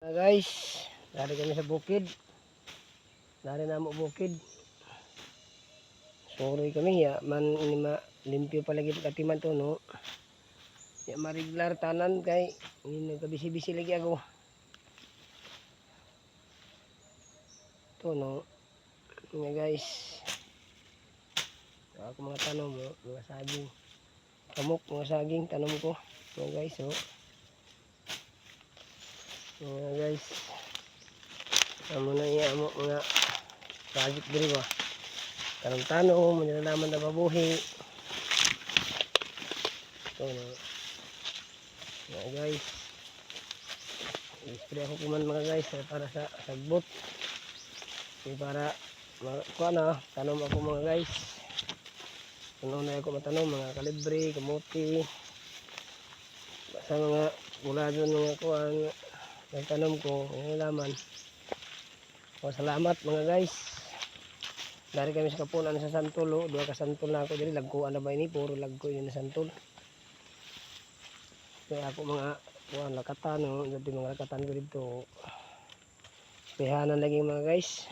Guys, dari kami sa bukid. Dari namo bukid. Soroy kami ya man ini ma limpyo palagi katiman to no. Ya mariglar tanan kay ini nagkabisi-bisi lagi ako. To no. Nga guys. Ako mga tanom mo, mga saging. Kamok mga saging tanom ko. Mga guys oh. Mga guys. Amo na iya mo mga project diri ba. Tanong-tanong, manilalaman na babuhi. Ito na. Mga guys. I-spray ako kuman mga guys para sa sagbot. Para kuha na, tanom ako mga guys. Tanom na ako matanom, mga kalibre, kamuti. Sa mga bulado mga kuha, nagtanom ko, manilalaman. Salamat mga guys. Dari kami sa kapunan sa santol, oh. Dua ka santol na ako diri, lagkuan na ba ini, puro lagko yun na santol. Kaya ako mga kuan lakatan, oh. Dito mga lakatan ko dito. Pihanan lagi mga guys.